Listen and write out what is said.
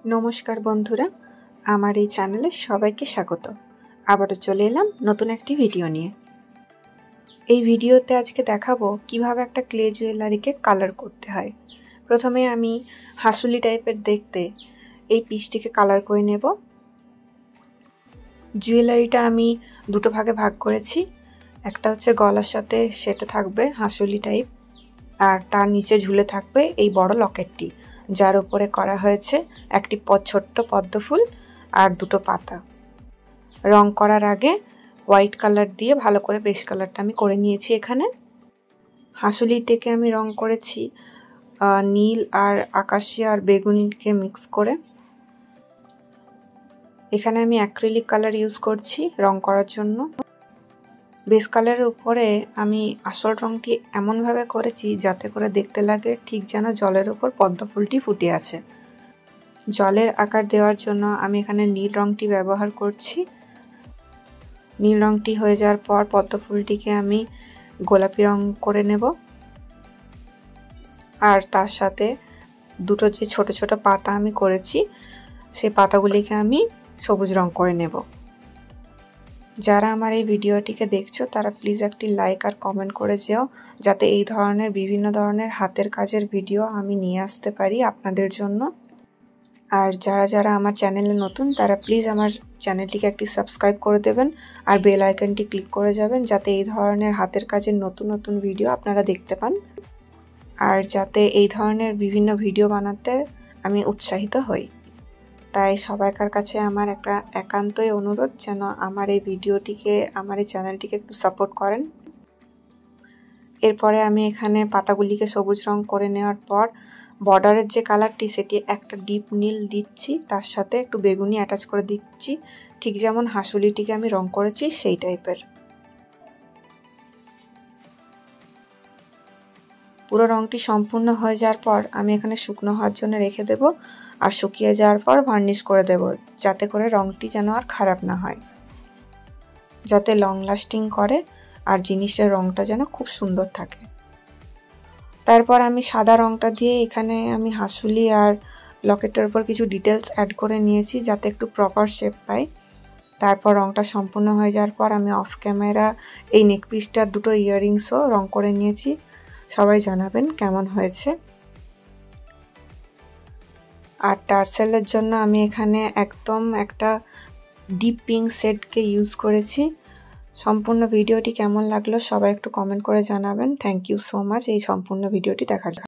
নমস্কার বন্ধুরা, আমার এই চ্যানেলে সবাইকে স্বাগত। আবারও চলে এলাম নতুন একটি ভিডিও নিয়ে। এই ভিডিওতে আজকে দেখাবো কিভাবে একটা ক্লে জুয়েলারিকে কালার করতে হয়। প্রথমে আমি হাসুলি টাইপের দেখতে এই পিসটিকে কালার করে নেব। জুয়েলারিটা আমি দুটো ভাগে ভাগ করেছি। একটা হচ্ছে গলার সাথে সেটা থাকবে হাসুলি টাইপ, আর তার নিচে ঝুলে থাকবে এই বড় লকেটটি, যার উপরে করা হয়েছে একটি ছোট্ট পদ্ম ফুল আর দুটো পাতা। রং করার আগে হোয়াইট কালার দিয়ে ভালো করে বেস কালারটা আমি করে নিয়েছি। এখানে হাসুলিটাকে আমি রং করেছি নীল আর আকাশি আর বেগুনিকে মিক্স করে। এখানে আমি অ্যাক্রিলিক কালার ইউজ করছি রং করার জন্য। বেস কালারের উপরে আমি আসল রংটি এমনভাবে করেছি যাতে করে দেখতে লাগে ঠিক যেন জলের উপর পদ্ম ফুলটি ফুটে আছে। জলের আকার দেওয়ার জন্য আমি এখানে নীল রংটি ব্যবহার করছি। নীল রংটি হয়ে যাওয়ার পর পদ্ম ফুলটিকে আমি গোলাপি রং করে নেব, আর তার সাথে দুটো যে ছোট ছোট পাতা আমি করেছি সেই পাতাগুলিকে আমি সবুজ রং করে নেব। যারা আমার এই ভিডিওটিকে দেখছো তারা প্লিজ একটি লাইক আর কমেন্ট করে যেও, যাতে এই ধরনের বিভিন্ন ধরনের হাতের কাজের ভিডিও আমি নিয়ে আসতে পারি আপনাদের জন্য। আর যারা যারা আমার চ্যানেলে নতুন তারা প্লিজ আমার চ্যানেলটিকে একটি সাবস্ক্রাইব করে দেবেন আর বেল আইকনটি ক্লিক করে যাবেন, যাতে এই ধরনের হাতের কাজের নতুন নতুন ভিডিও আপনারা দেখতে পান, আর যাতে এই ধরনের বিভিন্ন ভিডিও বানাতে আমি উৎসাহিত হই। তাই সবাইকার কাছে আমার একটা একান্তই অনুরোধ যেন আমার এই ভিডিওটিকে, আমার এই চ্যানেলটিকে একটু সাপোর্ট করেন। এরপরে আমি এখানে পাতাগুলিকে সবুজ রং করে নেওয়ার পর বর্ডারের যে কালারটি সেটি একটা ডিপ নীল দিচ্ছি, তার সাথে একটু বেগুনি অ্যাটাচ করে দিচ্ছি, ঠিক যেমন হাসুলিটিকে আমি রং করেছি সেই টাইপের। পুরো রংটি সম্পূর্ণ হয়ে যাওয়ার পর আমি এখানে শুকনো হওয়ার জন্য রেখে দেব, আর শুকিয়ে যাওয়ার পর ভার্নিশ করে দেব, যাতে করে রংটি যেন আর খারাপ না হয়, যাতে লং লাস্টিং করে আর জিনিসের রংটা যেন খুব সুন্দর থাকে। তারপর আমি সাদা রংটা দিয়ে এখানে আমি হাসুলি আর লকেটের উপর কিছু ডিটেলস অ্যাড করে নিয়েছি, যাতে একটু প্রপার শেপ পাই। তারপর রংটা সম্পূর্ণ হয়ে যাওয়ার পর আমি অফ ক্যামেরা এই নেক পিসটার দুটো ইয়াররিংসও রং করে নিয়েছি। সবাই জানাবেন কেমন হয়েছে। আর টার্সেলের জন্য আমি এখানে একদম একটা ডিপ পিঙ্ক শেডকে ইউজ করেছি। সম্পূর্ণ ভিডিওটি কেমন লাগলো সবাই একটু কমেন্ট করে জানাবেন। থ্যাংক ইউ সো মাচ এই সম্পূর্ণ ভিডিওটি দেখার জন্য।